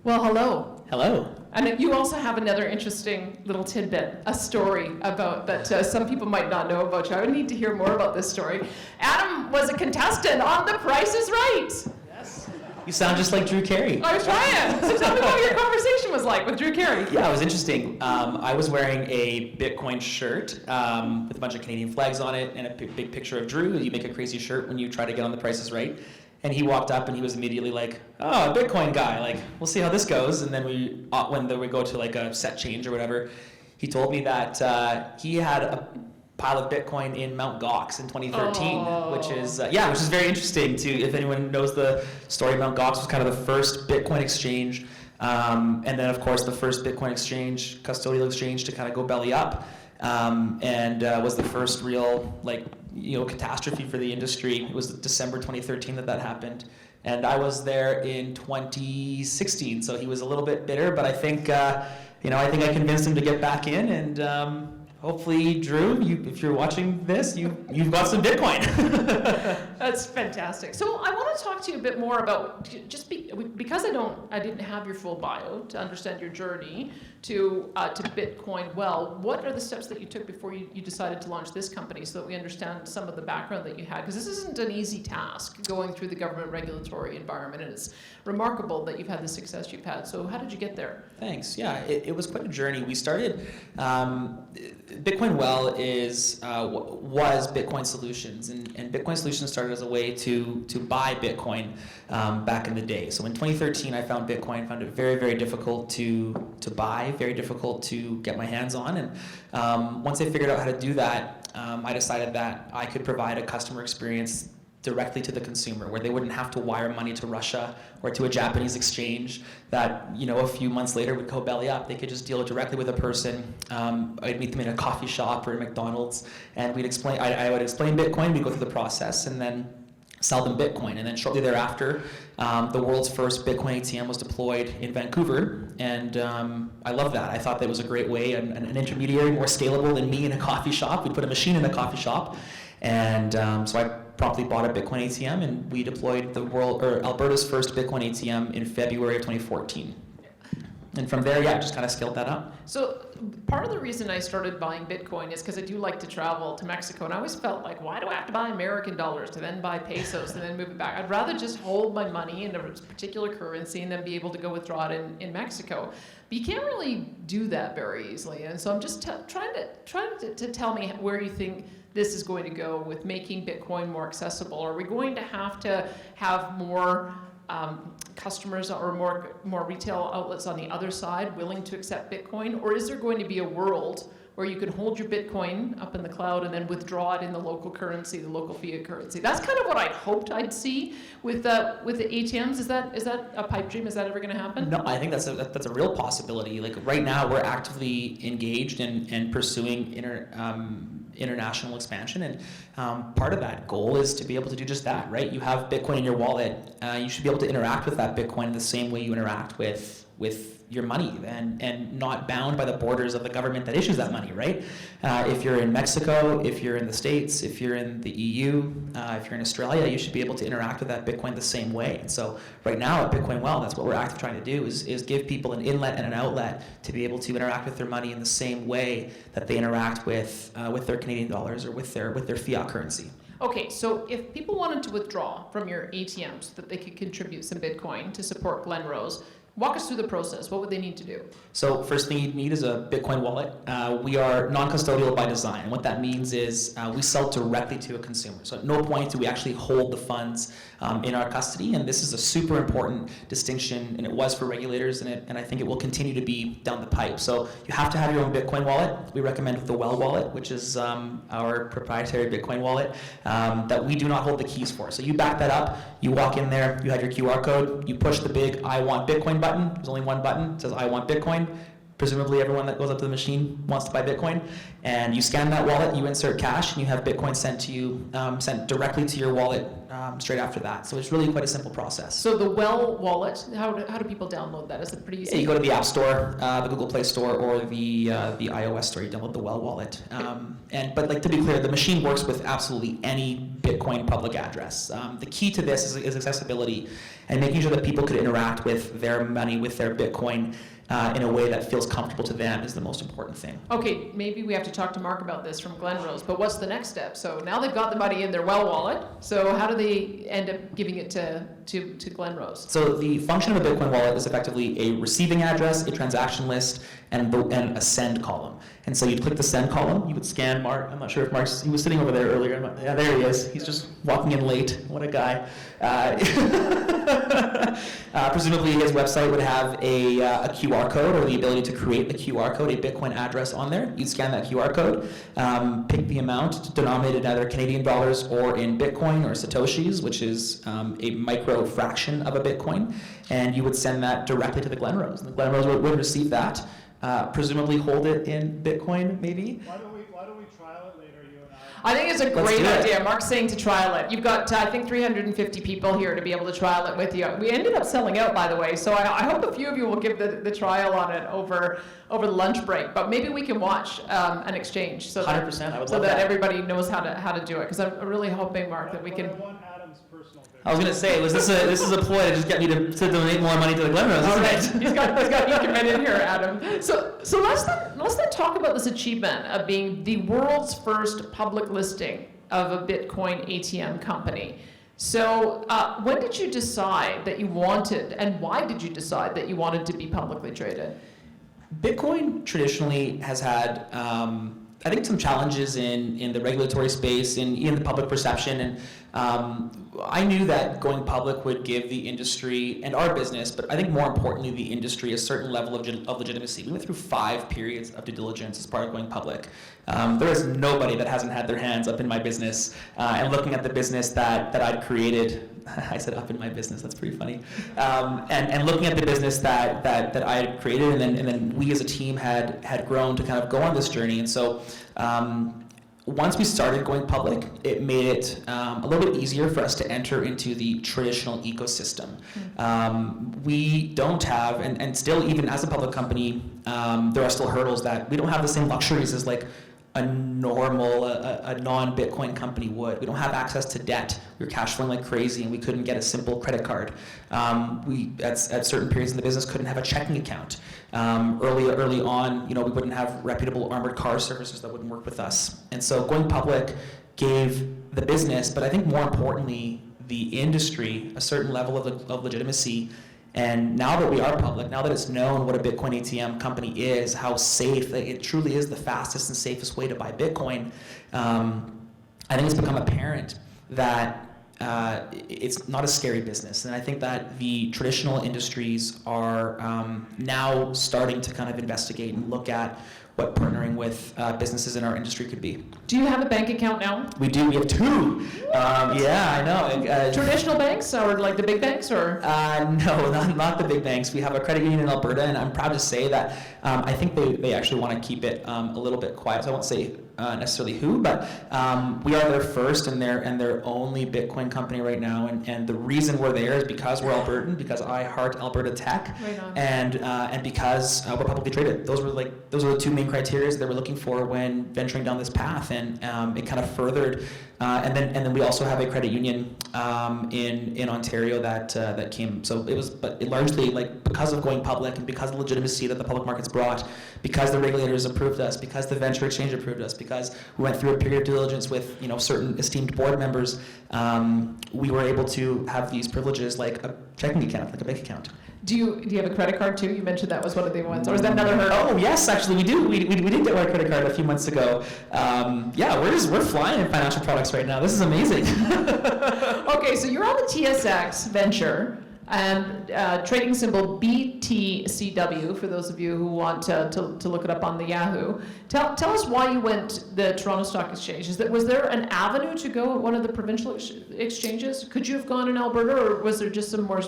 Well, hello. Hello. And you also have another interesting little tidbit, a story about that some people might not know about you. I would need to hear more about this story. Adam was a contestant on The Price is Right. Yes. You sound just like Drew Carey. I was trying. So tell me what your conversation was like with Drew Carey. Yeah, it was interesting. I was wearing a Bitcoin shirt with a bunch of Canadian flags on it and a big picture of Drew. You make a crazy shirt when you try to get on The Price is Right. And he walked up and he was immediately like, "Oh, a Bitcoin guy. Like, we'll see how this goes." And then when we go to like a set change or whatever, he told me that he had a pile of Bitcoin in Mt. Gox in 2013, which is very interesting too. If anyone knows the story, Mt. Gox was kind of the first Bitcoin exchange, and then of course the first Bitcoin exchange, custodial exchange, to kind of go belly up, and was the first real catastrophe for the industry. It was December 2013 that happened, and I was there in 2016. So he was a little bit bitter, but I think I convinced him to get back in, and hopefully, Drew, if you're watching this, you've got some Bitcoin. That's fantastic. So I want to talk to you a bit more about because I didn't have your full bio to understand your journey to Bitcoin. Well, what are the steps that you took before you decided to launch this company, so that we understand some of the background that you had? Because this isn't an easy task going through the government regulatory environment, and it's remarkable that you've had the success you've had. So how did you get there? Thanks. Yeah, it was quite a journey. We started. Bitcoin Well was Bitcoin Solutions, and Bitcoin Solutions started as a way to buy Bitcoin back in the day. So in 2013, I found Bitcoin, found it very, very difficult to buy, very difficult to get my hands on, and once I figured out how to do that, I decided that I could provide a customer experience directly to the consumer, where they wouldn't have to wire money to Russia or to a Japanese exchange that a few months later would go belly up. They could just deal directly with a person. I'd meet them in a coffee shop or a McDonald's, and I would explain Bitcoin. We'd go through the process and then sell them Bitcoin. And then shortly thereafter, the world's first Bitcoin ATM was deployed in Vancouver, and I love that. I thought that was a great way, an intermediary, more scalable than me in a coffee shop. We'd put a machine in a coffee shop, and so I promptly bought a Bitcoin ATM, and we deployed Alberta's first Bitcoin ATM in February of 2014. And from there, just kind of scaled that up. So part of the reason I started buying Bitcoin is because I do like to travel to Mexico, and I always felt like, why do I have to buy American dollars to then buy pesos and then move it back? I'd rather just hold my money in a particular currency and then be able to go withdraw it in Mexico. But you can't really do that very easily, and so I'm just trying to tell me where you think this is going to go with making Bitcoin more accessible. Are we going to have more customers or more retail outlets on the other side willing to accept Bitcoin? Or is there going to be a world where you can hold your Bitcoin up in the cloud and then withdraw it in the local currency, the local fiat currency? That's kind of what I'd hoped I'd see with the ATMs. Is that a pipe dream? Is that ever going to happen? No, I think that's a real possibility. Like right now, we're actively engaged in pursuing international expansion, and part of that goal is to be able to do just that, right? You have Bitcoin in your wallet, you should be able to interact with that Bitcoin the same way you interact with your money, and not bound by the borders of the government that issues that money, right? If you're in Mexico, if you're in the States, if you're in the EU, if you're in Australia, you should be able to interact with that Bitcoin the same way. And so right now at Bitcoin Well, that's what we're actively trying to do, is give people an inlet and an outlet to be able to interact with their money in the same way that they interact with their Canadian dollars or with their fiat currency. Okay, so if people wanted to withdraw from your ATMs so that they could contribute some Bitcoin to support Glenrose, walk us through the process. What would they need to do? So first thing you'd need is a Bitcoin wallet. We are non-custodial by design. And what that means is we sell directly to a consumer. So at no point do we actually hold the funds in our custody. And this is a super important distinction, and it was for regulators, and I think it will continue to be down the pipe. So you have to have your own Bitcoin wallet. We recommend the Well wallet, which is our proprietary Bitcoin wallet that we do not hold the keys for. So you back that up, you walk in there, you have your QR code, you push the big I want Bitcoin button. There's only one button. It says I want Bitcoin. Presumably everyone that goes up to the machine wants to buy Bitcoin. And you scan that wallet, you insert cash, and you have Bitcoin sent to you, sent directly to your wallet straight after that. So it's really quite a simple process. So the Well wallet, how do people download that? Is it pretty easy? Yeah, you go to the App Store, the Google Play Store, or the iOS Store. You download the Well wallet. But to be clear, the machine works with absolutely any Bitcoin public address. The key to this is accessibility and making sure that people could interact with their money, with their Bitcoin, in a way that feels comfortable to them is the most important thing. Okay, maybe we have to talk to Mark about this from Glenrose, but what's the next step? So now they've got the money in their Well wallet, so how do they end up giving it to Glenrose? So the function of a Bitcoin wallet is effectively a receiving address, a transaction list, and a send column. And so you'd click the send column, you would scan Mark. I'm not sure if he was sitting over there earlier. Yeah, there he is. He's just walking in late. What a guy. Presumably his website would have a QR code or the ability to create a QR code, a Bitcoin address on there. You'd scan that QR code, pick the amount denominated in either Canadian dollars or in Bitcoin or Satoshis, which is a micro fraction of a Bitcoin, and you would send that directly to the Glenrose. And the Glenrose would receive that, presumably hold it in Bitcoin, maybe. Why don't we trial it later, you and I? I think it's a great idea. Mark's saying to trial it. You've got, I think, 350 people here to be able to trial it with you. We ended up selling out, by the way, so I hope a few of you will give the trial on it over the lunch break. But maybe we can watch an exchange so 100%, I would so love that that. everybody knows how to do it. Because I'm really hoping, Mark, that we can. I want Adam's personal Bitcoin. I was going to say, this is a ploy to just get me to donate more money to the Glenrose, All isn't right, it? he's got you committed here, Adam. So let's then talk about this achievement of being the world's first public listing of a Bitcoin ATM company. So when did you decide that you wanted, and why did you decide that you wanted to be publicly traded? Bitcoin traditionally has had, I think, some challenges in the regulatory space, in the public perception, and I knew that going public would give the industry and our business, but I think more importantly, the industry, a certain level of legitimacy. We went through 5 periods of due diligence as part of going public. There is nobody that hasn't had their hands up in my business and looking at the business that I'd created. I said up in my business, that's pretty funny. And looking at the business that I had created, and then we as a team had grown to kind of go on this journey. And so once we started going public, it made it a little bit easier for us to enter into the traditional ecosystem. We don't have, and still even as a public company, there are still hurdles that we don't have the same luxuries as like a normal, a non-Bitcoin company would. We don't have access to debt. We were cash flowing like crazy, and we couldn't get a simple credit card. We at certain periods in the business couldn't have a checking account. Early on, we wouldn't have reputable armored car services that wouldn't work with us. And so going public gave the business, but I think more importantly, the industry, a certain level of legitimacy. And now that we are public, now that it's known what a Bitcoin ATM company is, how safe, it truly is the fastest and safest way to buy Bitcoin, I think it's become apparent that it's not a scary business. And I think that the traditional industries are now starting to kind of investigate and look at what partnering with businesses in our industry could be. Do you have a bank account now? We do. We have 2. Yeah, I know. Traditional banks or like the big banks, or? No, not the big banks. We have a credit union in Alberta, and I'm proud to say that I think they actually want to keep it a little bit quiet. So I won't say necessarily who, but we are their first and their only Bitcoin company right now. And the reason we're there is because we're Albertan, because I heart Alberta tech, Right on. and because we're publicly traded. Those were the 2 main criteria that they were looking for when venturing down this path, and it kind of furthered. And then we also have a credit union in Ontario that came. So it was, but it largely because of going public and because of the legitimacy that the public markets brought, because the regulators approved us, because the venture exchange approved us, because we went through a period of due diligence with certain esteemed board members, we were able to have these privileges like a checking account, like a bank account. Do you have a credit card too? You mentioned that was one of the ones, or is that another hurdle? Oh yes, actually we do. We did get our credit card a few months ago. Yeah, we're flying in financial products right now. This is amazing. Okay, so you're on the TSX venture, and trading symbol BTCW, for those of you who want to look it up on the Yahoo. Tell us why you went the Toronto Stock Exchange. Was there an avenue to go at one of the provincial exchanges? Could you have gone in Alberta, or was there just some more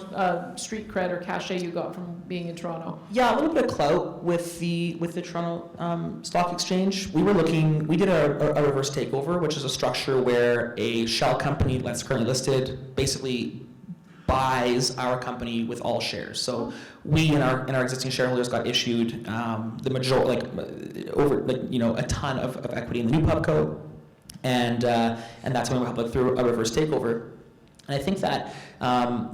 street cred or cachet you got from being in Toronto? Yeah, a little bit of clout with the Toronto Stock Exchange. We did a reverse takeover, which is a structure where a shell company that's currently listed basically buys our company with all shares. So we and our existing shareholders got issued the majority, a ton of equity in the new pubco. and that's when we went public through a reverse takeover. And I think that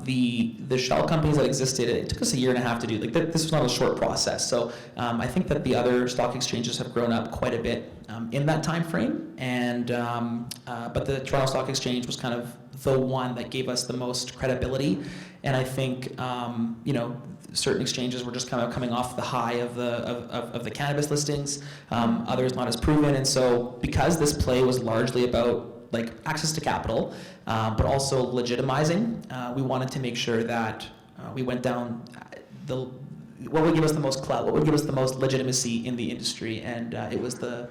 the shell companies that existed, it took us 1.5 years to do. Like this was not a short process. So I think that the other stock exchanges have grown up quite a bit in that time frame. And but the Toronto Stock Exchange was kind of the one that gave us the most credibility. And I think certain exchanges were just kind of coming off the high of the cannabis listings. Others not as proven. And so because this play was largely about like access to capital, but also legitimizing. We wanted to make sure that we went down what would give us the most clout, what would give us the most legitimacy in the industry, and it was the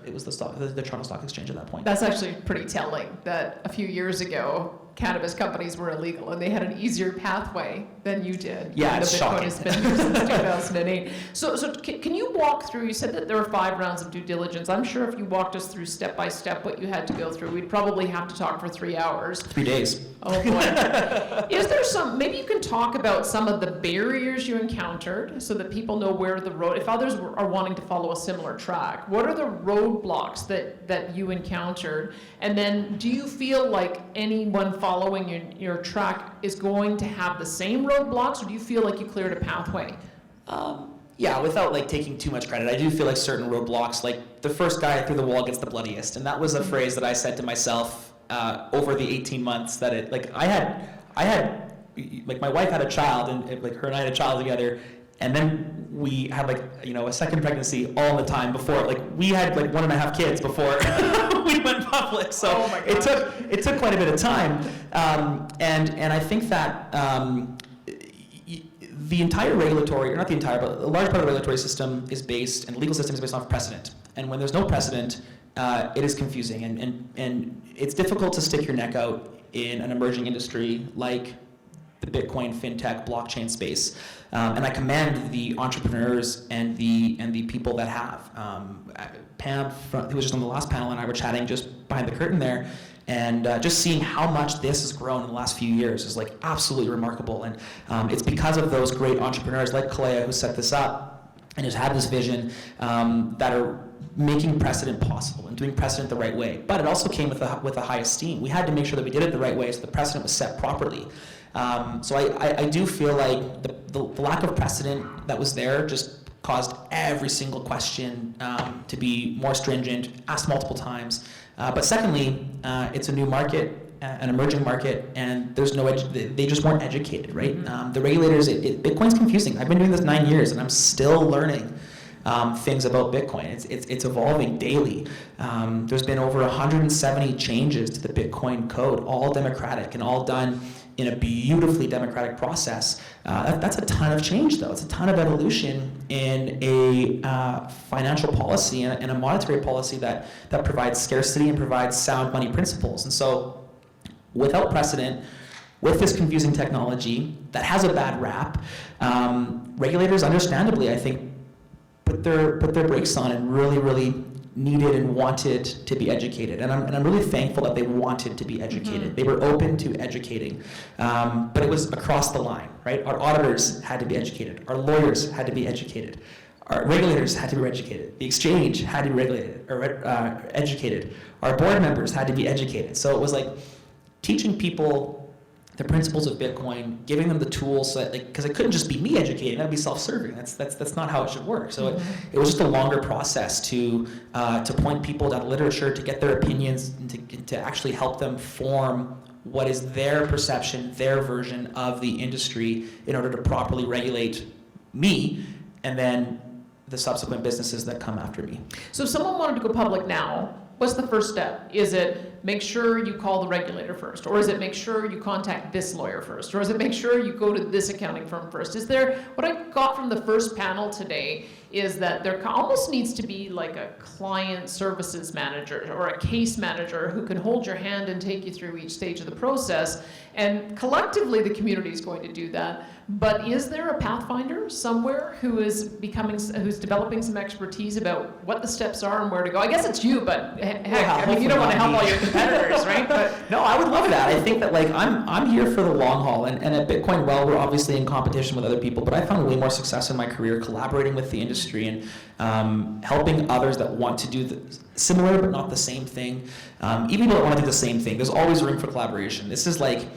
Toronto Stock Exchange at that point. That's actually pretty telling that a few years ago, cannabis companies were illegal and they had an easier pathway than you did. Yeah, it's Bitcoin shocking. has been here since 2008. So can you walk through, you said that there were 5 rounds of due diligence. I'm sure if you walked us through step by step what you had to go through, we'd probably have to talk for 3 hours. 3 days. Oh boy. Is there maybe you can talk about some of the barriers you encountered so that people know where the road, if others are wanting to follow a similar track, what are the roadblocks that you encountered? And then do you feel like anyone following your track is going to have the same roadblocks, or do you feel like you cleared a pathway? Yeah, without like taking too much credit, I do feel like certain roadblocks, like the first guy through the wall gets the bloodiest, and that was a phrase that I said to myself over the 18 months that it, like I had, like my wife had a child, and like her and I had a child together, and then we had like, a second pregnancy all the time before, like we had like 1.5 kids before we went public. So Oh my gosh. it took quite a bit of time. And I think that the entire regulatory, or not the entire, but a large part of the regulatory system is based, and the legal system is based off precedent. And when there's no precedent, it is confusing, and it's difficult to stick your neck out in an emerging industry like the Bitcoin, fintech, blockchain space. And I commend the entrepreneurs and the people that have. Pam, who was just on the last panel, and I were chatting just behind the curtain there, and just seeing how much this has grown in the last few years is like absolutely remarkable. And it's because of those great entrepreneurs like Kalea who set this up and who's had this vision that are making precedent possible and doing precedent the right way. But it also came with a high esteem. We had to make sure that we did it the right way so the precedent was set properly. So I do feel like the lack of precedent that was there just caused every single question to be more stringent, asked multiple times. But secondly, it's a new market, an emerging market, and there's they just weren't educated, right? The regulators, Bitcoin's confusing. I've been doing this 9 years, and I'm still learning things about Bitcoin. It's evolving daily. There's been over 170 changes to the Bitcoin code, all democratic and all done in a beautifully democratic process. That's a ton of change, though. It's a ton of evolution in a financial policy and a monetary policy that provides scarcity and provides sound money principles. And so, without precedent, with this confusing technology that has a bad rap, regulators, understandably, I think, put their brakes on and really needed and wanted to be educated, and I'm really thankful that they wanted to be educated. They were open to educating, but it was across the line, right? Our auditors had to be educated, our lawyers had to be educated, our regulators had to be educated, the exchange had to be regulated or educated, our board members had to be educated. So it was like teaching people the principles of Bitcoin, giving them the tools, so that, like, because it couldn't just be me educating, that'd be self-serving. That's not how it should work. So it was just a longer process to point people down the literature, to get their opinions, and to actually help them form what is their perception, their version of the industry in order to properly regulate me and then the subsequent businesses that come after me. So if someone wanted to go public now, what's the first step? Is it make sure you call the regulator first? Or is it make sure you contact this lawyer first? Or is it make sure you go to this accounting firm first? Is there, what I got from the first panel today is that there almost needs to be like a client services manager or a case manager who can hold your hand and take you through each stage of the process. And collectively, the community is going to do that. But is there a pathfinder somewhere who's developing some expertise about what the steps are and where to go? I guess it's you, but heck, I mean, you don't want to help all your competitors, right? But No, I would love that. I think that like I'm here for the long haul, and at Bitcoin Well, we're obviously in competition with other people, but I found way more success in my career collaborating with the industry and helping others that want to do the similar but not the same thing. Even people that want to do the same thing, there's always room for collaboration. This is like,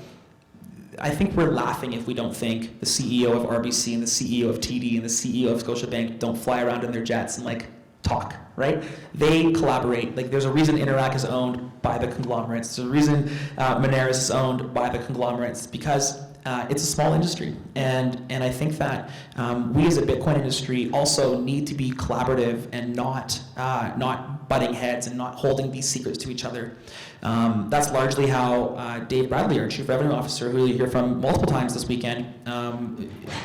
I think we're laughing if we don't think the CEO of RBC and the CEO of TD and the CEO of Scotiabank don't fly around in their jets and like talk, right? They collaborate. Like there's a reason Interac is owned by the conglomerates. There's a reason Moneris is owned by the conglomerates, because it's a small industry. And I think that we as a Bitcoin industry also need to be collaborative and not butting heads and not holding these secrets to each other. That's largely how Dave Bradley, our Chief Revenue Officer, who you'll hear from multiple times this weekend,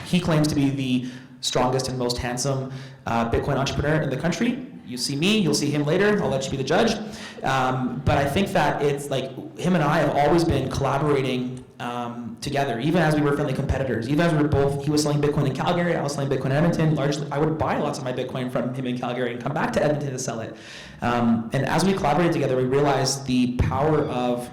he claims to be the strongest and most handsome Bitcoin entrepreneur in the country. You see me, you'll see him later, I'll let you be the judge. But I think that it's like him and I have always been collaborating together, even as we were friendly competitors. Even as we were both, he was selling Bitcoin in Calgary, I was selling Bitcoin in Edmonton. Largely, I would buy lots of my Bitcoin from him in Calgary and come back to Edmonton to sell it. And as we collaborated together, we realized the power of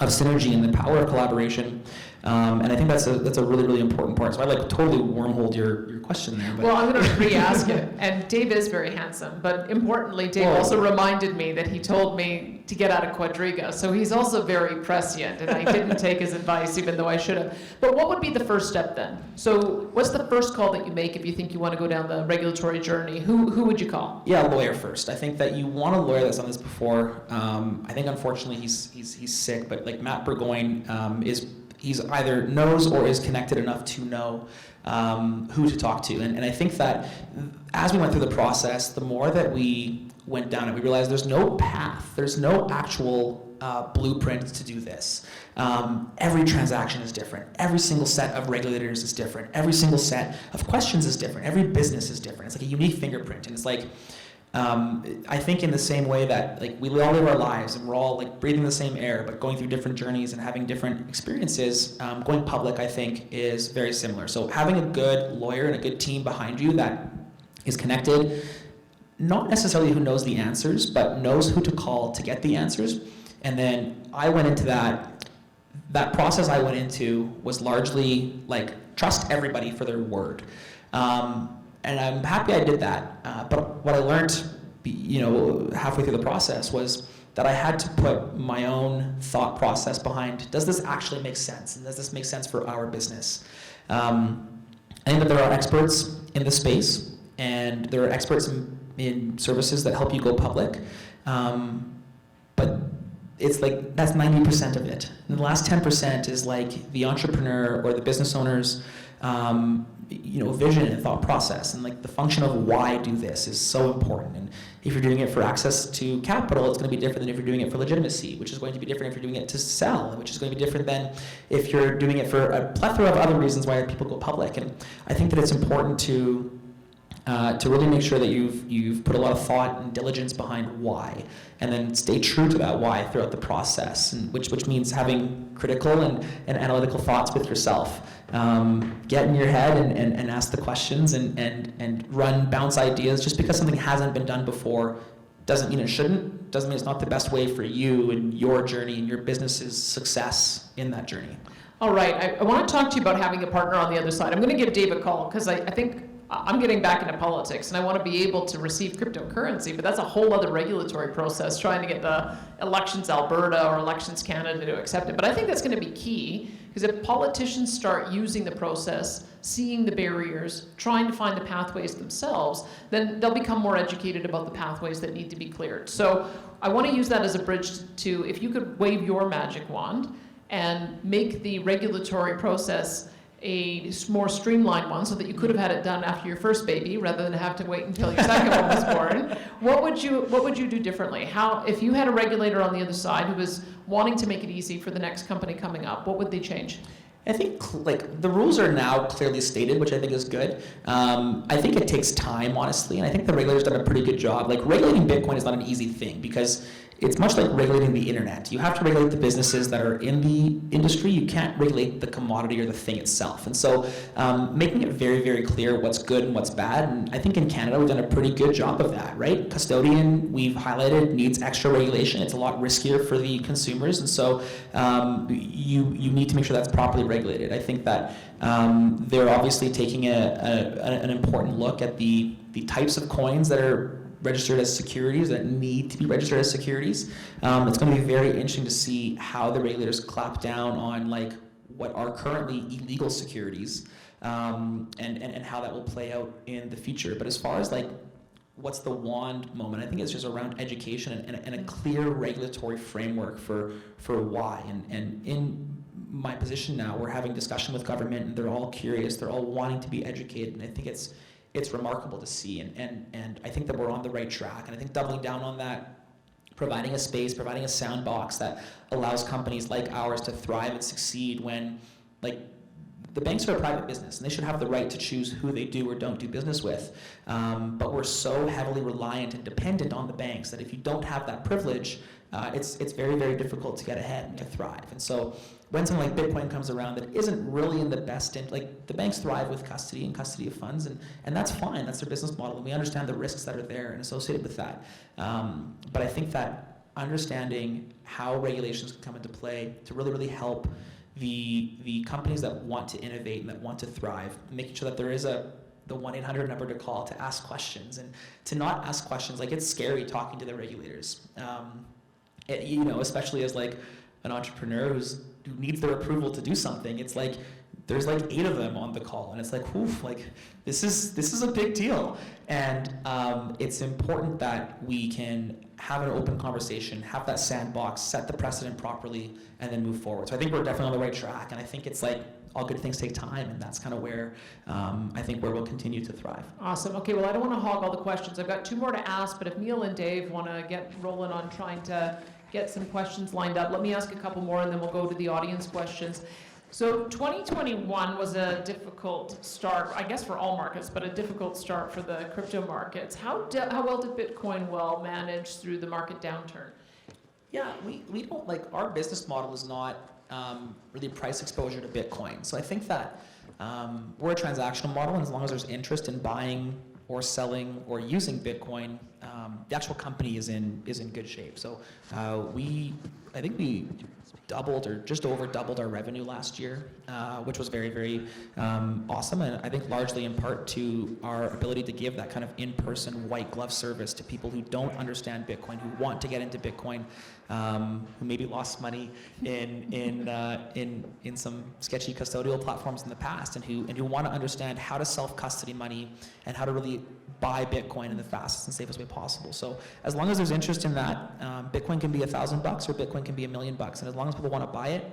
synergy and the power of collaboration. And I think that's a really, really important part. So I like totally wormholed your question there. But. Well, I'm going to re-ask it. And Dave is very handsome, but importantly, Dave also reminded me that he told me to get out of Quadriga. So he's also very prescient, and I didn't take his advice, even though I should have. But what would be the first step then? So what's the first call that you make if you think you want to go down the regulatory journey? Who would you call? Yeah, a lawyer first. I think that you want a lawyer that's done this before. I think unfortunately he's sick, but like Matt Burgoyne he's either knows or is connected enough to know who to talk to. And I think that as we went through the process, the more that we went down it, we realized there's no path, there's no actual blueprint to do this. Every transaction is different. Every single set of regulators is different. Every single set of questions is different. Every business is different. It's like a unique fingerprint. And it's like, I think in the same way that like we all live our lives and we're all like breathing the same air, but going through different journeys and having different experiences, going public, I think, is very similar. So having a good lawyer and a good team behind you that is connected, not necessarily who knows the answers, but knows who to call to get the answers. And then I went into that process I went into was largely like trust everybody for their word. And I'm happy I did that. But what I learned, halfway through the process was that I had to put my own thought process behind, does this actually make sense? And does this make sense for our business? I think that there are experts in the space, and there are experts in services that help you go public. But it's like, that's 90% of it. And the last 10% is like the entrepreneur or the business owner's vision and thought process, and like the function of why do this is so important. And if you're doing it for access to capital, it's going to be different than if you're doing it for legitimacy, which is going to be different if you're doing it to sell, which is going to be different than if you're doing it for a plethora of other reasons why people go public. And I think that it's important to really make sure that you've put a lot of thought and diligence behind why, and then stay true to that why throughout the process, and which means having critical and analytical thoughts with yourself. Get in your head and ask the questions and bounce ideas. Just because something hasn't been done before doesn't mean it shouldn't, doesn't mean it's not the best way for you and your journey and your business's success in that journey. All right, I want to talk to you about having a partner on the other side. I'm going to give Dave a call because I think I'm getting back into politics, and I want to be able to receive cryptocurrency, but that's a whole other regulatory process, trying to get the Elections Alberta or Elections Canada to accept it. But I think that's going to be key, because if politicians start using the process, seeing the barriers, trying to find the pathways themselves, then they'll become more educated about the pathways that need to be cleared. So I want to use that as a bridge to, if you could wave your magic wand and make the regulatory process a more streamlined one, so that you could have had it done after your first baby rather than have to wait until your second one was born. What would you do differently? How, if you had a regulator on the other side who was wanting to make it easy for the next company coming up, what would they change? I think like the rules are now clearly stated, which I think is good. I think it takes time, honestly, and I think the regulators done a pretty good job. Like regulating Bitcoin is not an easy thing, because it's much like regulating the internet. You have to regulate the businesses that are in the industry. You can't regulate the commodity or the thing itself. And so making it very, very clear what's good and what's bad. And I think in Canada, we've done a pretty good job of that, right? Custodian, we've highlighted, needs extra regulation. It's a lot riskier for the consumers. And so you need to make sure that's properly regulated. I think that they're obviously taking an important look at the types of coins that are registered as securities, that need to be registered as securities. It's going to be very interesting to see how the regulators clamp down on like what are currently illegal securities, and how that will play out in the future. But as far as like what's the wand moment, I think it's just around education and a clear regulatory framework for why. And in my position now, we're having discussion with government, and they're all curious, they're all wanting to be educated, and I think it's remarkable to see, and I think that we're on the right track. And I think doubling down on that, providing a space, providing a soundbox that allows companies like ours to thrive and succeed when, like, the banks are a private business, and they should have the right to choose who they do or don't do business with. But we're so heavily reliant and dependent on the banks that if you don't have that privilege, it's very, very difficult to get ahead and to thrive. And so when something like Bitcoin comes around that isn't really in the best like the banks thrive with custody and custody of funds, and that's fine, that's their business model, and we understand the risks that are there and associated with that. But I think that understanding how regulations can come into play to really, really help the companies that want to innovate and that want to thrive, making sure that there is the 1-800 number to call to ask questions, and to not ask questions. Like, it's scary talking to the regulators, especially as like an entrepreneur who needs their approval to do something. It's like there's like 8 of them on the call, and it's like, oof, like this is a big deal. And it's important that we can have an open conversation, have that sandbox, set the precedent properly, and then move forward. So I think we're definitely on the right track, and I think it's like all good things take time, and that's kind of where I think where we'll continue to thrive. Awesome. Okay, well, I don't want to hog all the questions. I've got 2 more to ask, but if Neil and Dave want to get rolling on trying to get some questions lined up, let me ask a couple more, and then we'll go to the audience questions. So 2021 was a difficult start, I guess, for all markets, but a difficult start for the crypto markets. How well did Bitcoin manage through the market downturn? Yeah, we don't, like, our business model is not really price exposure to Bitcoin. So I think that we're a transactional model, and as long as there's interest in buying or selling or using Bitcoin, the actual company is in good shape. So I think we doubled or just over doubled our revenue last year, which was very, very awesome. And I think largely in part to our ability to give that kind of in-person white glove service to people who don't understand Bitcoin, who want to get into Bitcoin, who maybe lost money in some sketchy custodial platforms in the past, and who want to understand how to self-custody money and how to really buy Bitcoin in the fastest and safest way possible. So as long as there's interest in that, Bitcoin can be $1,000 or Bitcoin can be $1 million, and as long as people want to buy it,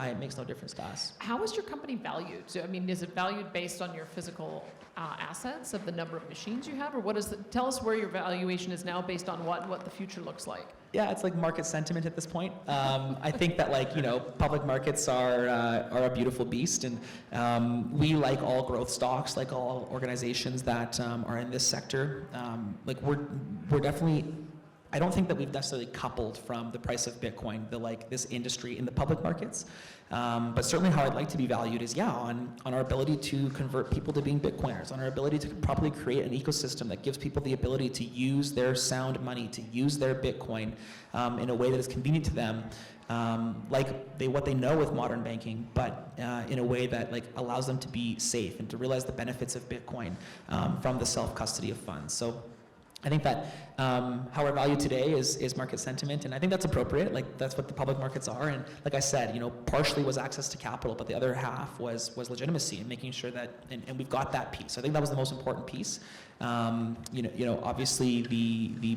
it makes no difference to us. How is your company valued? So, I mean, is it valued based on your physical assets of the number of machines you have, or what is tell us where your valuation is now based on what the future looks like? Yeah, it's like market sentiment at this point. I think that, like, public markets are a beautiful beast, and we, like all growth stocks, like all organizations that are in this sector, like we're definitely. I don't think that we've necessarily coupled from the price of Bitcoin, this industry in the public markets. But certainly how I'd like to be valued is, on our ability to convert people to being Bitcoiners, on our ability to properly create an ecosystem that gives people the ability to use their sound money, to use their Bitcoin in a way that is convenient to them, what they know with modern banking, but in a way that allows them to be safe and to realize the benefits of Bitcoin from the self-custody of funds. So I think that how we're valued today is market sentiment, and I think that's appropriate. That's what the public markets are, and like I said, partially was access to capital, but the other half was legitimacy and making sure that, and we've got that piece. I think that was the most important piece. Obviously the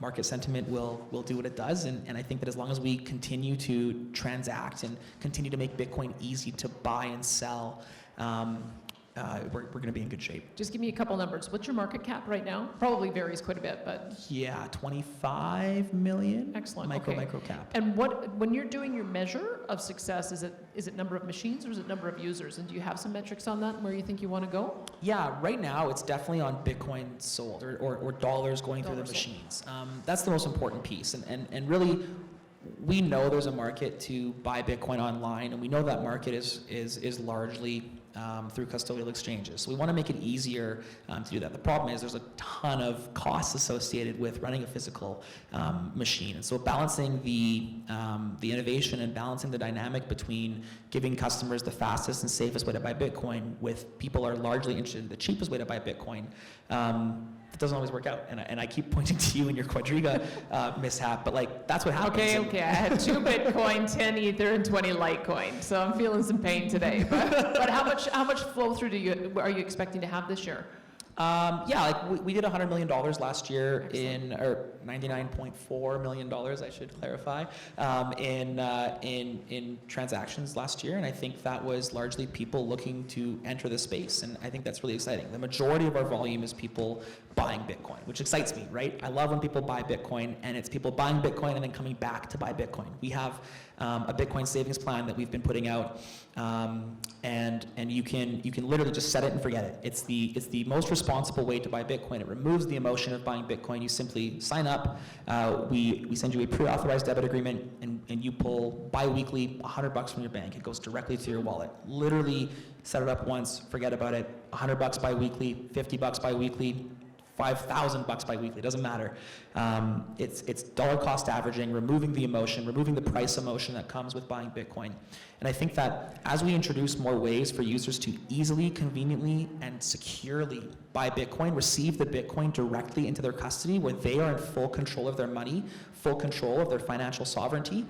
market sentiment will do what it does, and I think that as long as we continue to transact and continue to make Bitcoin easy to buy and sell, we're going to be in good shape. Just give me a couple numbers. What's your market cap right now? Probably varies quite a bit, but Yeah, 25 million. Excellent, Micro okay. cap. and when you're doing your measure of success, is it number of machines or is it number of users? And do you have some metrics on that and where you think you want to go? Yeah, right now it's definitely on Bitcoin sold or dollars going through the Dollars sold. machines. That's the most important piece. And really, we know there's a market to buy Bitcoin online, and we know that market is largely through custodial exchanges. So we want to make it easier to do that. The problem is there's a ton of costs associated with running a physical machine. And so balancing the innovation and balancing the dynamic between giving customers the fastest and safest way to buy Bitcoin with people are largely interested in the cheapest way to buy Bitcoin, it doesn't always work out. And I keep pointing to you and your Quadriga mishap, but like that's what happens. Okay. I had 2 Bitcoin, 10 Ether, and 20 Litecoin. So I'm feeling some pain today. But how much flow through are you expecting to have this year? We did $100 million last year or $99.4 million, I should clarify, in transactions last year, and I think that was largely people looking to enter the space, and I think that's really exciting. The majority of our volume is people buying Bitcoin, which excites me, right? I love when people buy Bitcoin, and it's people buying Bitcoin and then coming back to buy Bitcoin. We have a Bitcoin savings plan that we've been putting out, and you can literally just set it and forget it. It's the most responsible way to buy Bitcoin. It removes the emotion of buying Bitcoin. You simply sign up. We send you a pre-authorized debit agreement, and you pull bi-weekly $100 from your bank. It goes directly to your wallet. Literally set it up once, forget about it. $100 bi-weekly, $50 bi-weekly, $5,000 bi-weekly, doesn't matter. It's dollar cost averaging, removing the emotion, removing the price emotion that comes with buying Bitcoin. And I think that as we introduce more ways for users to easily, conveniently, and securely buy Bitcoin, receive the Bitcoin directly into their custody where they are in full control of their money, full control of their financial sovereignty,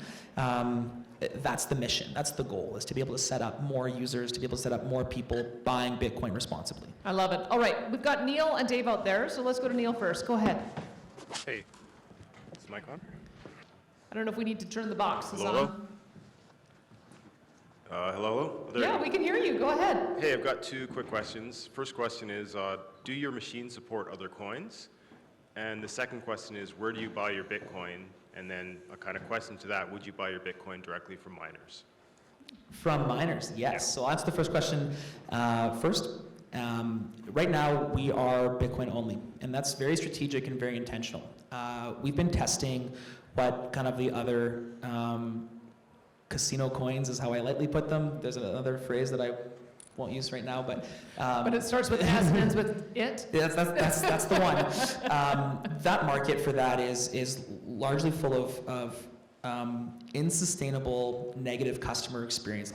that's the mission. That's the goal, is to be able to set up more users, to be able to set up more people buying Bitcoin responsibly. I love it. All right, we've got Neil and Dave out there, so let's go to Neil first. Go ahead. Hey, is the mic on? I don't know if we need to turn the boxes Hello? on. Hello? Yeah, we can hear you. Go ahead. Hey, I've got 2 quick questions. First question is, do your machines support other coins? And the second question is, where do you buy your Bitcoin? And then a kind of question to that, would you buy your Bitcoin directly from miners? From miners, yes. So I'll answer the first question first. Right now, we are Bitcoin only, and that's very strategic and very intentional. We've been testing what kind of the other casino coins is how I lightly put them. There's another phrase that I won't use right now, but it starts with S and ends with it. Yeah, that's the one. That market for that is largely full of unsustainable negative customer experiences.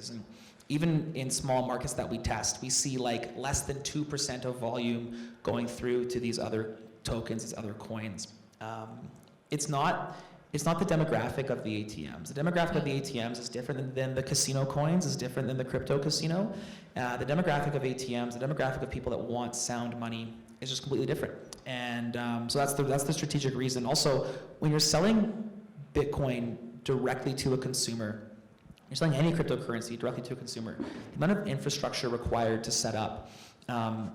And even in small markets that we test, we see like less than 2% of volume going through to these other tokens, these other coins. It's not the demographic of the ATMs. The demographic of the ATMs is different than the casino coins, is different than the crypto casino. The demographic of ATMs, the demographic of people that want sound money is just completely different. And so that's the strategic reason. Also, when you're selling Bitcoin directly to a consumer, you're selling any cryptocurrency directly to a consumer, the amount of infrastructure required to set up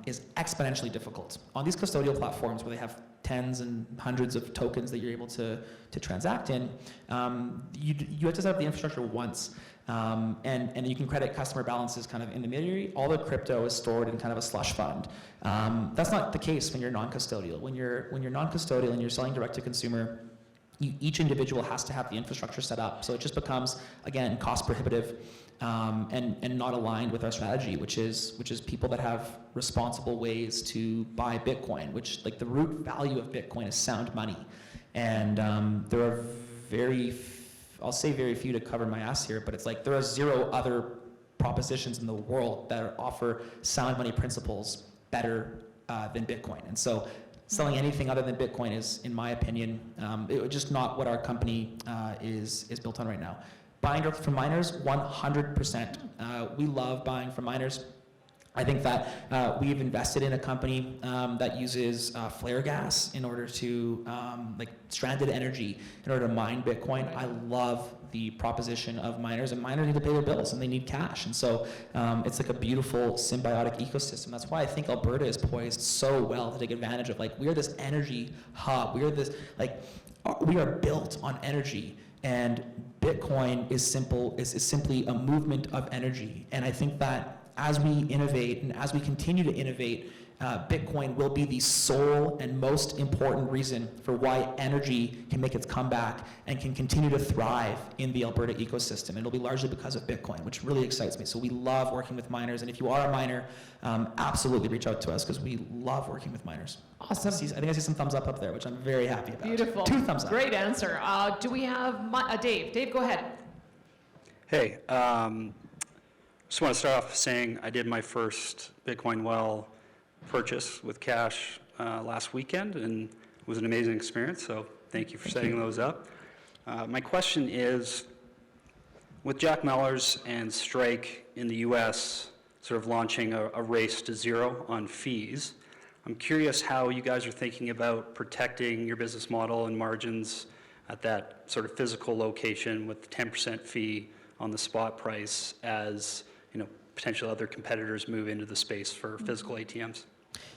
is exponentially difficult. On these custodial platforms where they have tens and hundreds of tokens that you're able to transact in, you have to set up the infrastructure once, and you can credit customer balances kind of intermediary. All the crypto is stored in kind of a slush fund. That's not the case when you're non-custodial. When you're non-custodial and you're selling direct to consumer, each individual has to have the infrastructure set up. So it just becomes, again, cost prohibitive and not aligned with our strategy, which is people that have responsible ways to buy Bitcoin, which like the root value of Bitcoin is sound money. And there are I'll say very few to cover my ass here, but it's like there are 0 other propositions in the world that offer sound money principles better than Bitcoin. And so selling anything other than Bitcoin is, in my opinion, just not what our company is built on right now. Buying directly from miners, 100%. We love buying from miners. I think that we've invested in a company that uses flare gas in order to, like stranded energy, in order to mine Bitcoin. I love the proposition of miners, and miners need to pay their bills and they need cash. And so it's like a beautiful symbiotic ecosystem. That's why I think Alberta is poised so well to take advantage of, like, we are this energy hub. We are this, like, we are built on energy. And Bitcoin is simply a movement of energy. And I think that as we innovate and as we continue to innovate, Bitcoin will be the sole and most important reason for why energy can make its comeback and can continue to thrive in the Alberta ecosystem. And it'll be largely because of Bitcoin, which really excites me. So we love working with miners. And if you are a miner, absolutely reach out to us because we love working with miners. Awesome. I think I see some thumbs up there, which I'm very happy about. Beautiful. 2 thumbs up. Great answer. Do we have Dave? Dave, go ahead. Hey, just want to start off saying I did my first Bitcoin Well purchase with cash last weekend, and it was an amazing experience, so thank you for setting those up. My question is, with Jack Mellors and Strike in the US sort of launching a race to zero on fees, I'm curious how you guys are thinking about protecting your business model and margins at that sort of physical location with the 10% fee on the spot price as, you know, potential other competitors move into the space for physical ATMs.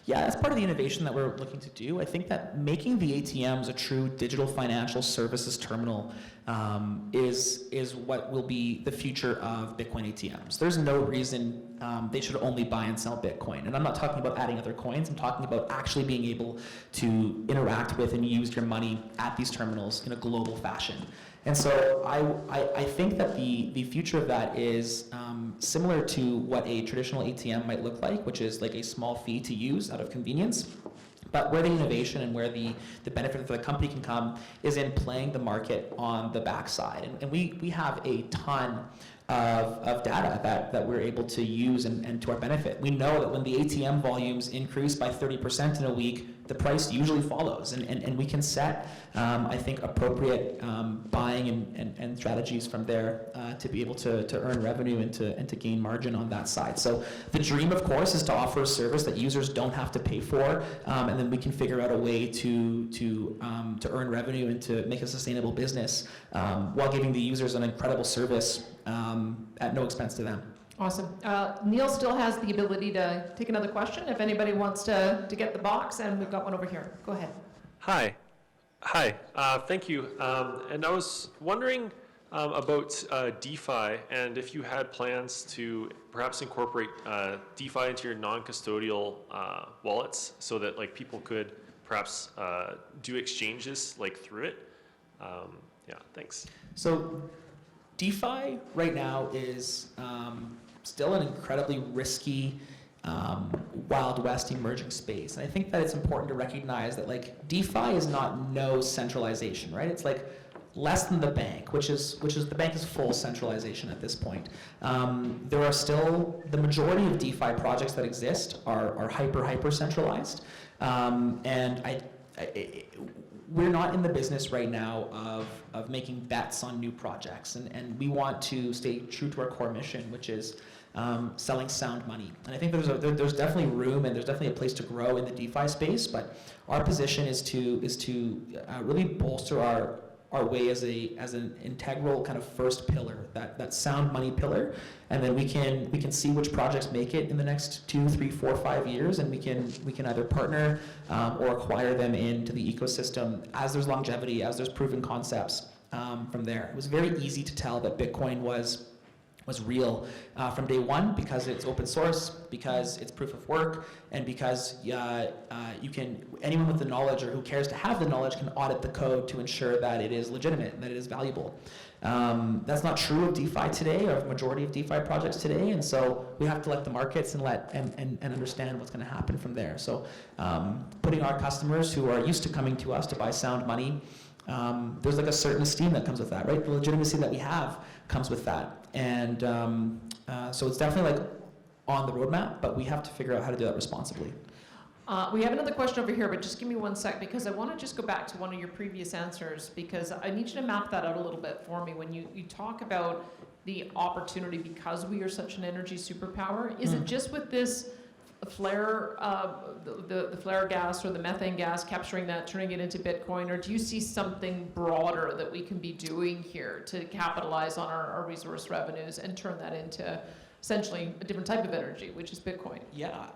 Yeah, that's part of the innovation that we're looking to do. I think that making the ATMs a true digital financial services terminal is what will be the future of Bitcoin ATMs. There's no reason they should only buy and sell Bitcoin. And I'm not talking about adding other coins. I'm talking about actually being able to interact with and use your money at these terminals in a global fashion. And so I think that the future of that is similar to what a traditional ATM might look like, which is like a small fee to use out of convenience. But where the innovation and where the benefit for the company can come is in playing the market on the backside. And we have a ton of data that we're able to use and to our benefit. We know that when the ATM volumes increase by 30% in a week, the price usually follows. And we can set, I think, appropriate buying and strategies from there to be able to earn revenue and to gain margin on that side. So the dream, of course, is to offer a service that users don't have to pay for, and then we can figure out a way to earn revenue and to make a sustainable business while giving the users an incredible service at no expense to them. Awesome. Neil still has the ability to take another question if anybody wants to get the box, and we've got one over here. Go ahead. Hi. Thank you. And I was wondering about DeFi, and if you had plans to perhaps incorporate DeFi into your non-custodial wallets so that like people could perhaps do exchanges like through it. Yeah, thanks. So DeFi right now is still an incredibly risky, Wild West emerging space. And I think that it's important to recognize that like DeFi is not no centralization, right? It's like less than the bank, which is the bank is full centralization at this point. There are still, the majority of DeFi projects that exist are hyper centralized. And we're not in the business right now of making bets on new projects, and we want to stay true to our core mission, which is selling sound money. And I think there's definitely room and there's definitely a place to grow in the DeFi space, but our position is to really bolster our way as an integral kind of first pillar, that sound money pillar, and then we can see which projects make it in the next 2, 3, 4, 5 years, and we can either partner or acquire them into the ecosystem as there's longevity, as there's proven concepts from there. It was very easy to tell that Bitcoin was real from day one because it's open source, because it's proof of work, and because anyone with the knowledge or who cares to have the knowledge can audit the code to ensure that it is legitimate and that it is valuable. That's not true of DeFi today, or of majority of DeFi projects today, and so we have to let the markets and understand what's going to happen from there. So putting our customers who are used to coming to us to buy sound money, there's like a certain esteem that comes with that, right? The legitimacy that we have comes with that. And so it's definitely like on the roadmap, but we have to figure out how to do that responsibly. We have another question over here, but just give me 1 sec because I want to just go back to one of your previous answers because I need you to map that out a little bit for me. When you talk about the opportunity because we are such an energy superpower? Is it just with this flare, the flare gas or the methane gas, capturing that, turning it into Bitcoin, or do you see something broader that we can be doing here to capitalize on our resource revenues and turn that into essentially a different type of energy, which is Bitcoin? Yeah,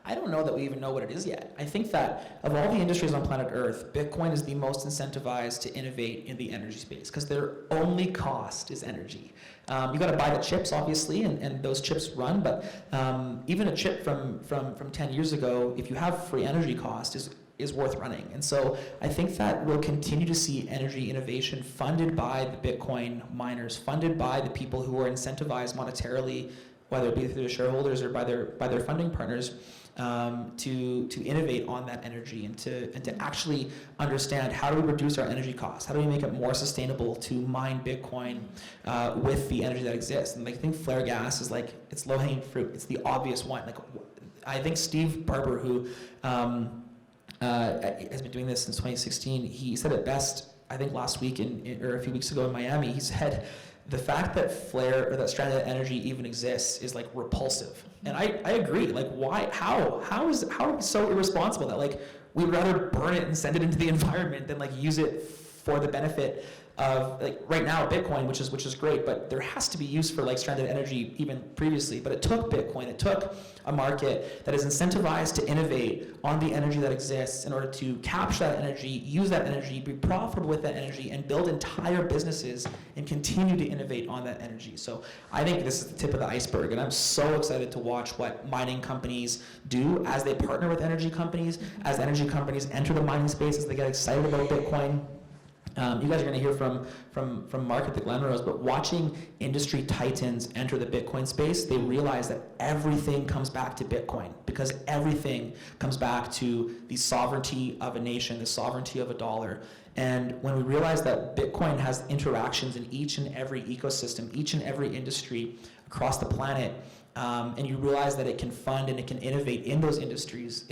I don't know that we even know what it is yet. I think that of all the industries on planet Earth, Bitcoin is the most incentivized to innovate in the energy space because their only cost is energy. You got to buy the chips, obviously, and those chips run, but even a chip from 10 years ago, if you have free energy cost, is worth running. And so I think that we'll continue to see energy innovation funded by the Bitcoin miners, funded by the people who are incentivized monetarily, whether it be through the shareholders or by their funding partners, to innovate on that energy and to actually understand how do we reduce our energy costs, how do we make it more sustainable to mine Bitcoin with the energy that exists. And I think flare gas is like, it's low hanging fruit. It's the obvious one. Like, I think Steve Barber, who has been doing this since 2016, he said it best, I think last week or a few weeks ago in Miami. He said, the fact that flare or that stranded energy even exists is like repulsive. And I agree. Like, why, how are we so irresponsible that like we'd rather burn it and send it into the environment than like use it for the benefit of, like, right now Bitcoin, which is great, but there has to be use for like stranded energy even previously. But it took Bitcoin, it took a market that is incentivized to innovate on the energy that exists in order to capture that energy, use that energy, be profitable with that energy, and build entire businesses and continue to innovate on that energy. So I think this is the tip of the iceberg, and I'm so excited to watch what mining companies do as they partner with energy companies, as energy companies enter the mining space, as they get excited about Bitcoin. You guys are going to hear from Mark at the Glenrose, but watching industry titans enter the Bitcoin space, they realize that everything comes back to Bitcoin, because everything comes back to the sovereignty of a nation, the sovereignty of a dollar. And when we realize that Bitcoin has interactions in each and every ecosystem, each and every industry across the planet, and you realize that it can fund and it can innovate in those industries,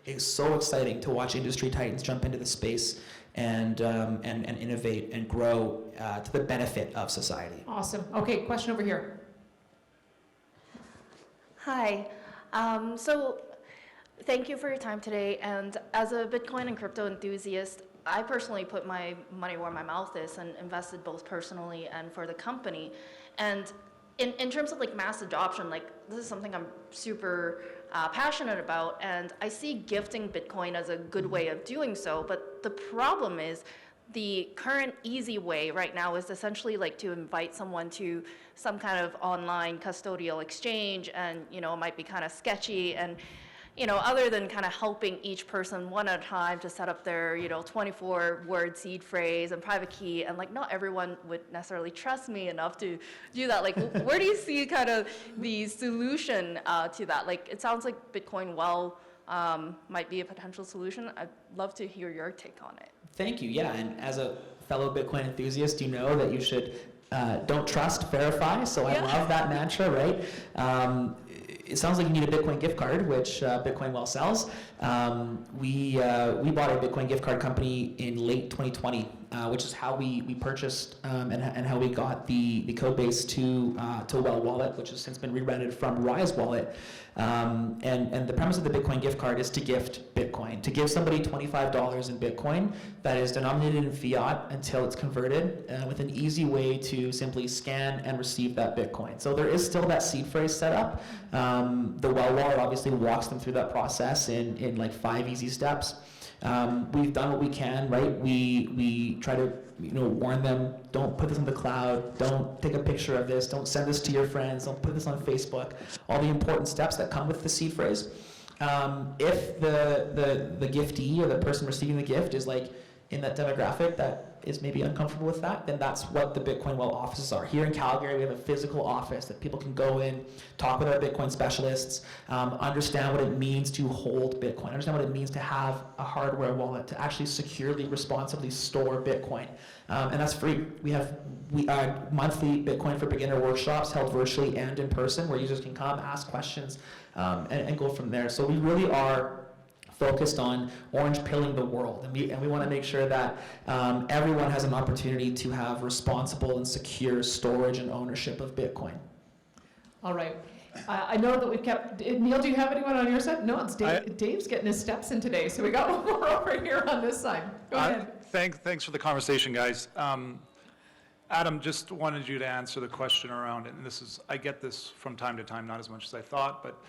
it's so exciting to watch industry titans jump into the space and innovate and grow to the benefit of society. Awesome. Okay, question over here. Hi. So thank you for your time today. And as a Bitcoin and crypto enthusiast, I personally put my money where my mouth is and invested both personally and for the company. And in terms of like mass adoption, like this is something I'm super passionate about, and I see gifting Bitcoin as a good way of doing so. But the problem is the current easy way right now is essentially like to invite someone to some kind of online custodial exchange, and it might be kind of sketchy, and other than kind of helping each person one at a time to set up their 24-word seed phrase and private key, and like not everyone would necessarily trust me enough to do that. Like, where do you see kind of the solution to that? Like, it sounds like Bitcoin might be a potential solution. I'd love to hear your take on it. Thank you. Yeah, and as a fellow Bitcoin enthusiast, you know that you should don't trust, verify. So I love that mantra, right? It sounds like you need a Bitcoin gift card, which Bitcoin Well sells. We bought a Bitcoin gift card company in late 2020, which is how we purchased and how we got the code base to Well Wallet, which has since been rebranded from Rise Wallet. And the premise of the Bitcoin gift card is to gift Bitcoin, to give somebody $25 in Bitcoin that is denominated in fiat until it's converted, with an easy way to simply scan and receive that Bitcoin. So there is still that seed phrase set up. The Well Wallet obviously walks them through that process in like 5 easy steps. We've done what we can, right? We try to warn them, don't put this on the cloud, don't take a picture of this, don't send this to your friends, don't put this on Facebook, all the important steps that come with the seed phrase. If the giftee or the person receiving the gift is like in that demographic that is maybe uncomfortable with that, then that's what the Bitcoin Well offices are. Here in Calgary, we have a physical office that people can go in, talk with our Bitcoin specialists, understand what it means to hold Bitcoin, understand what it means to have a hardware wallet, to actually securely, responsibly store Bitcoin. And that's free. We have monthly Bitcoin for Beginner workshops held virtually and in person, where users can come, ask questions, and go from there. So we really are focused on orange pilling the world, and we want to make sure that everyone has an opportunity to have responsible and secure storage and ownership of Bitcoin. All right. I know that we've kept, Neil, do you have anyone on your side? No, it's Dave. Dave's getting his steps in today, so we got one more over here on this side. Go ahead. Thanks for the conversation, guys. Adam, just wanted you to answer the question around, and I get this from time to time, not as much as I thought, but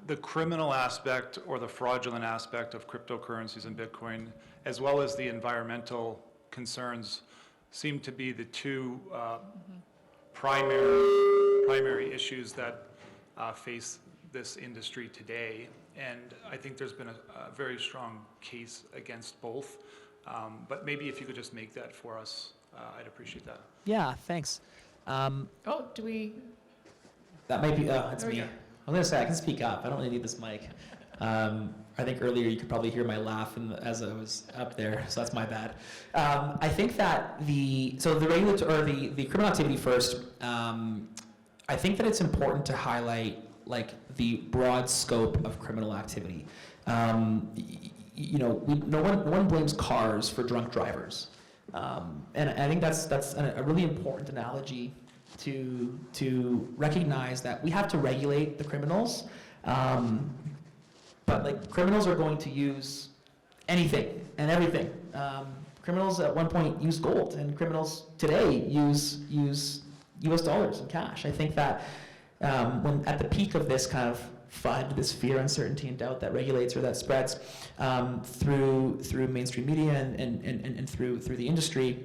the criminal aspect or the fraudulent aspect of cryptocurrencies and Bitcoin, as well as the environmental concerns, seem to be the two primary issues that face this industry today. And I think there's been a very strong case against both. But maybe if you could just make that for us, I'd appreciate that. Yeah, thanks. Do we? That might be, it's There we me. go. I'm going to say, I can speak up. I don't really need this mic. I think earlier you could probably hear my laugh as I was up there, so that's my bad. I think that the criminal activity first, I think that it's important to highlight like the broad scope of criminal activity. No one blames cars for drunk drivers. And I think that's a really important analogy to recognize that we have to regulate the criminals, but like criminals are going to use anything and everything. Criminals at one point used gold, and criminals today use U.S. dollars and cash. I think that when at the peak of this kind of FUD, this fear, uncertainty, and doubt that regulates or that spreads through mainstream media and through the industry,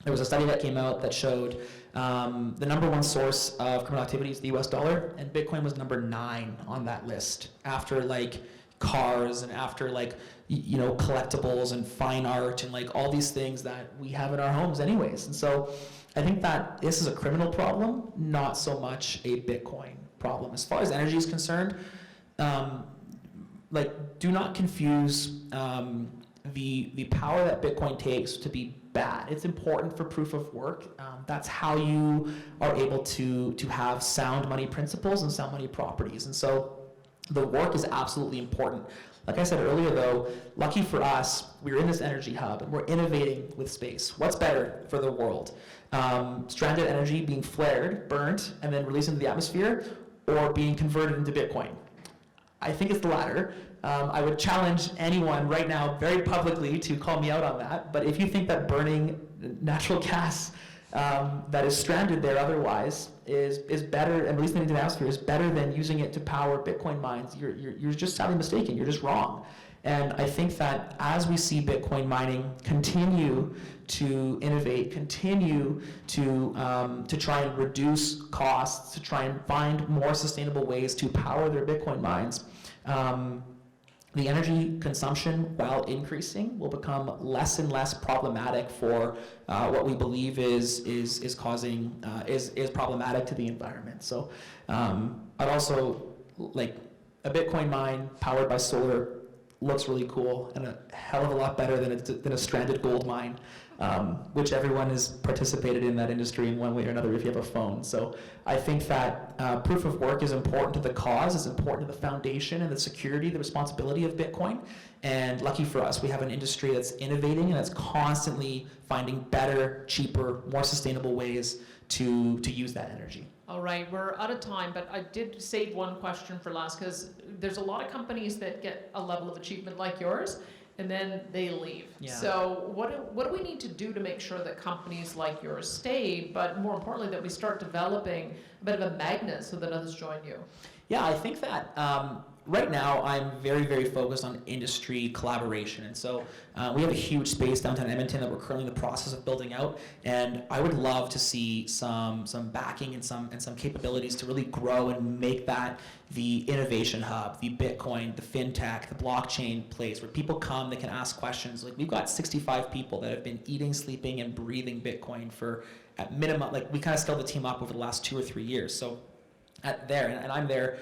there was a study that came out that showed the number one source of criminal activity is the U.S. dollar, and Bitcoin was number 9 on that list, after like cars and after like collectibles and fine art and like all these things that we have in our homes anyways. And so I think that this is a criminal problem, not so much a Bitcoin problem. As far as energy is concerned, do not confuse the power that Bitcoin takes to be bad. It's important for proof of work. That's how you are able to have sound money principles and sound money properties. And so the work is absolutely important. Like I said earlier though, lucky for us, we're in this energy hub and we're innovating with space. What's better for the world? Stranded energy being flared, burnt, and then released into the atmosphere, or being converted into Bitcoin? I think it's the latter. I would challenge anyone right now very publicly to call me out on that. But if you think that burning natural gas that is stranded there otherwise is better, and releasing it into the atmosphere is better than using it to power Bitcoin mines, you're just sadly mistaken. You're just wrong. And I think that as we see Bitcoin mining continue to innovate, continue to try and reduce costs, to try and find more sustainable ways to power their Bitcoin mines, the energy consumption, while increasing, will become less and less problematic for what we believe is problematic to the environment. So I'd also like a Bitcoin mine powered by solar looks really cool and a hell of a lot better than a stranded gold mine, which everyone has participated in that industry in one way or another if you have a phone. So I think that proof of work is important to the cause, is important to the foundation and the security, the responsibility of Bitcoin. And lucky for us, we have an industry that's innovating and that's constantly finding better, cheaper, more sustainable ways to use that energy. All right, we're out of time, but I did save one question for last, because there's a lot of companies that get a level of achievement like yours, and then they leave. Yeah. So what do we need to do to make sure that companies like yours stay, but more importantly, that we start developing a bit of a magnet so that others join you? Yeah, I think that right now I'm very, very focused on industry collaboration. And so we have a huge space downtown Edmonton that we're currently in the process of building out. And I would love to see some backing and some capabilities to really grow and make that the innovation hub, the Bitcoin, the fintech, the blockchain place where people come, they can ask questions. Like, we've got 65 people that have been eating, sleeping, and breathing Bitcoin for, at minimum, like we kind of scaled the team up over the last 2 or 3 years. So and I'm there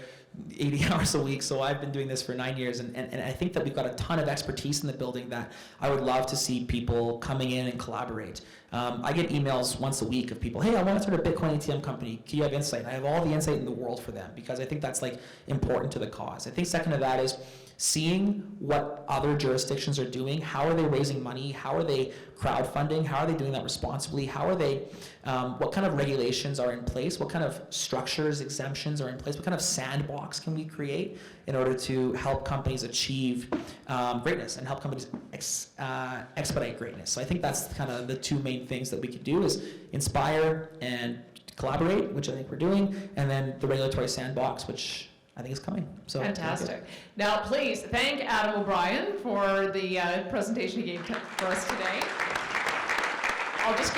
80 hours a week, so I've been doing this for 9 years, and I think that we've got a ton of expertise in the building that I would love to see people coming in and collaborate. I get emails once a week of people, hey, I want to start a Bitcoin ATM company. Do you have insight? I have all the insight in the world for them, because I think that's like important to the cause. I think second to that is seeing what other jurisdictions are doing. How are they raising money? How are they crowdfunding? How are they doing that responsibly? How are they, what kind of regulations are in place? What kind of structures, exemptions are in place? What kind of sandbox can we create in order to help companies achieve greatness and help companies expedite greatness? So I think that's kind of the two main things that we could do, is inspire and collaborate, which I think we're doing, and then the regulatory sandbox, which I think is coming. So Fantastic. Now, please thank Adam O'Brien for the presentation he gave for us today. I'll just